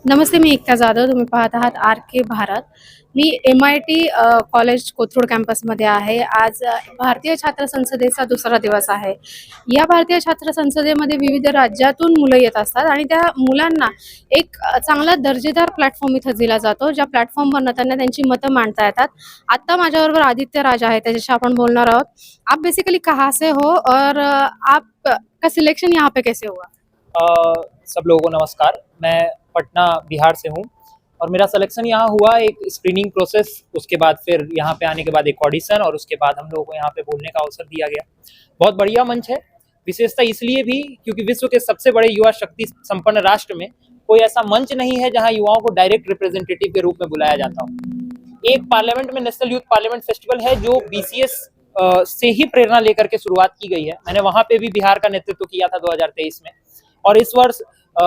नमस्ते, मी एकता जाधव. तुम्ही पाहत आहात आर के भारत. मी MIT कॉलेज कोथरूड कॅम्पसमध्ये आहे. आज भारतीय छात्र संसदेचा दुसरा दिवस आहे. या भारतीय छात्र संसदेमध्ये विविध राज्यातून मुलं येत असतात आणि त्या मुलांना एक चांगला दर्जेदार प्लॅटफॉर्म इथं दिला जातो, ज्या प्लॅटफॉर्मवरनं त्यांना त्यांची मतं मांडता येतात. आत्ता माझ्याबरोबर आदित्य राज आहे, त्याच्याशी आपण बोलणार आहोत. आप बेसिकली कहाँ से हो और आप का सिलेक्शन यहाँ पे कैसे हुआ? सब लोगों को नमस्कार। मैं पटना बिहार से हूँ और मेरा सिलेक्शन यहाँ हुआ एक स्क्रीनिंग प्रोसेस, उसके बाद फिर यहाँ पे आने के बाद एक ऑडिशन और उसके बाद हम लोगों को यहाँ पे बोलने का अवसर दिया गया। बहुत बढ़िया मंच है, विशेषता इसलिए भी क्योंकि विश्व के सबसे बड़े युवा शक्ति संपन्न राष्ट्र में कोई ऐसा मंच नहीं है जहाँ युवाओं को डायरेक्ट रिप्रेजेंटेटिव के रूप में बुलाया जाता हो। एक पार्लियामेंट में नेशनल यूथ पार्लियामेंट फेस्टिवल है जो BCS से ही प्रेरणा लेकर के शुरुआत की गई है। मैंने वहाँ पे भी बिहार का नेतृत्व किया था 2023 में, और इस वर्ष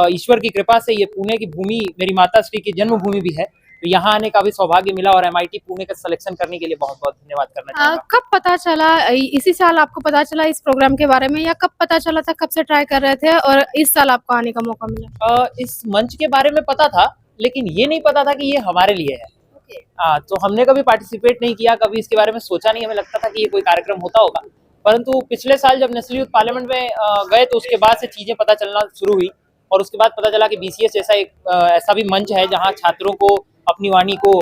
ईश्वर की कृपा से ये पुणे की भूमि मेरी माता श्री की जन्मभूमि भी है, तो यहाँ आने का भी सौभाग्य मिला और MIT पुणे का सिलेक्शन करने के लिए बहुत बहुत धन्यवाद करना चाहूँगा। कब पता चला, इसी साल आपको पता चला इस प्रोग्राम के बारे में, या कब पता चला था, कब से ट्राई कर रहे थे और इस साल आपको आने का मौका मिला? इस मंच के बारे में पता था, लेकिन ये नहीं पता था कि ये हमारे लिए है। तो हमने कभी पार्टिसिपेट नहीं किया, कभी इसके बारे में सोचा नहीं। हमें लगता था कि ये कोई कार्यक्रम होता होगा, परंतु पिछले साल जब नेशनल यूथ पार्लियामेंट में गए तो उसके बाद से चीजें पता चलना शुरू हुई और उसके बाद पता चला कि BCS जैसा एक ऐसा भी मंच है जहां छात्रों को अपनी वाणी को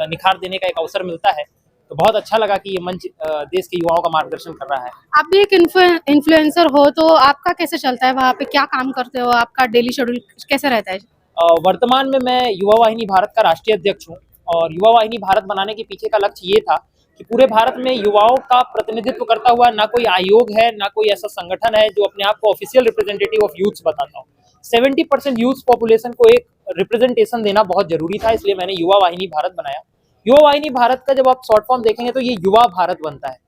निखार देने का एक अवसर मिलता है। तो बहुत अच्छा लगा कि ये मंच देश के युवाओं का मार्गदर्शन कर रहा है। आप भी एक इन्फ्लुएंसर हो, तो आपका कैसे चलता है वहाँ पे, क्या काम करते हो, आपका डेली शेड्यूल कैसे रहता है? वर्तमान में मैं युवा वाहिनी भारत का राष्ट्रीय अध्यक्ष हूँ और युवा वाहिनी भारत बनाने के पीछे का लक्ष्य ये था कि पूरे भारत में युवाओं का प्रतिनिधित्व करता हुआ ना कोई आयोग है, ना कोई ऐसा संगठन है जो अपने आप को ऑफिशियल रिप्रेजेंटेटिव ऑफ यूथ बताता हो। 70% यूथ पॉपुलेशन को एक रिप्रेजेंटेशन देना बहुत जरूरी था, इसलिए मैंने युवा वाहिनी भारत बनाया। युवा वाहिनी भारत का जब आप शॉर्ट फॉर्म देखेंगे तो ये युवा भारत बनता है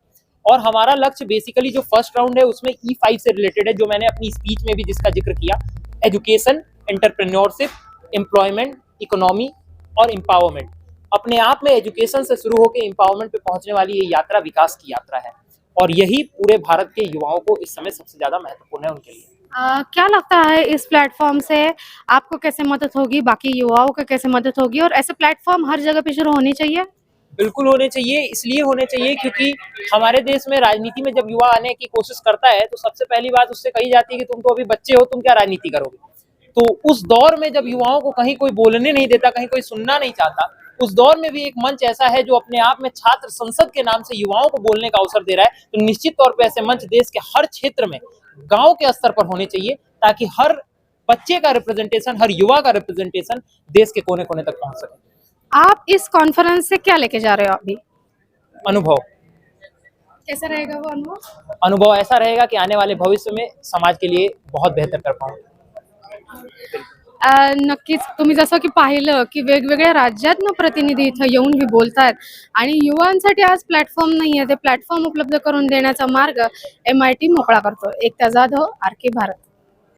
और हमारा लक्ष्य बेसिकली जो फर्स्ट राउंड है उसमें E5 से रिलेटेड है, जो मैंने अपनी स्पीच में भी जिसका जिक्र किया। एजुकेशन, एंटरप्रेन्योरशिप, एम्प्लॉयमेंट, इकोनॉमी और एम्पावरमेंट। अपने आप में एजुकेशन से शुरू होकर एम्पावरमेंट पे पहुंचने वाली ये यात्रा विकास की यात्रा है और यही पूरे भारत के युवाओं को इस समय सबसे ज्यादा महत्वपूर्ण है उनके लिए। क्या लगता है इस प्लेटफॉर्म से आपको कैसे मदद होगी, बाकी युवाओं को कैसे मदद होगी, और ऐसे प्लेटफॉर्म हर जगह पे शुरू होने चाहिए? बिल्कुल होने चाहिए, इसलिए होने चाहिए क्योंकि हमारे देश में राजनीति में जब युवा आने की कोशिश करता है तो सबसे पहली बात उससे कही जाती है कि तुम तो अभी बच्चे हो, तुम क्या राजनीति करोगे। तो उस दौर में जब युवाओं को कहीं कोई बोलने नहीं देता, कहीं कोई सुनना नहीं चाहता, उस दौर में भी एक मंच ऐसा है जो अपने आप में छात्र संसद के नाम से युवाओं को बोलने का अवसर दे रहा है, तो निश्चित तौर पे ऐसे मंच देश के हर क्षेत्र में, गांव के स्तर पर होने चाहिए, ताकि हर बच्चे का रिप्रेजेंटेशन, हर युवा का रिप्रेजेंटेशन देश के कोने कोने तक पहुंच सके। आप इस कॉन्फ्रेंस से क्या लेके जा रहे हो अभी? अनुभव। कैसा रहेगा वो अनुभव? अनुभव ऐसा रहेगा कि आने वाले भविष्य में समाज के लिए बहुत बेहतर कर पाऊंगा। नक्कीच. तुम्ही जसं की पाहिलं की वेगवेगळ्या राज्यातनं प्रतिनिधी इथं येऊन ही बोलतायत आणि युवांसाठी आज प्लॅटफॉर्म नाहीये, ते प्लॅटफॉर्म उपलब्ध करून देण्याचा मार्ग MIT मोकळा करतो. एकता जाधव, RK भारत.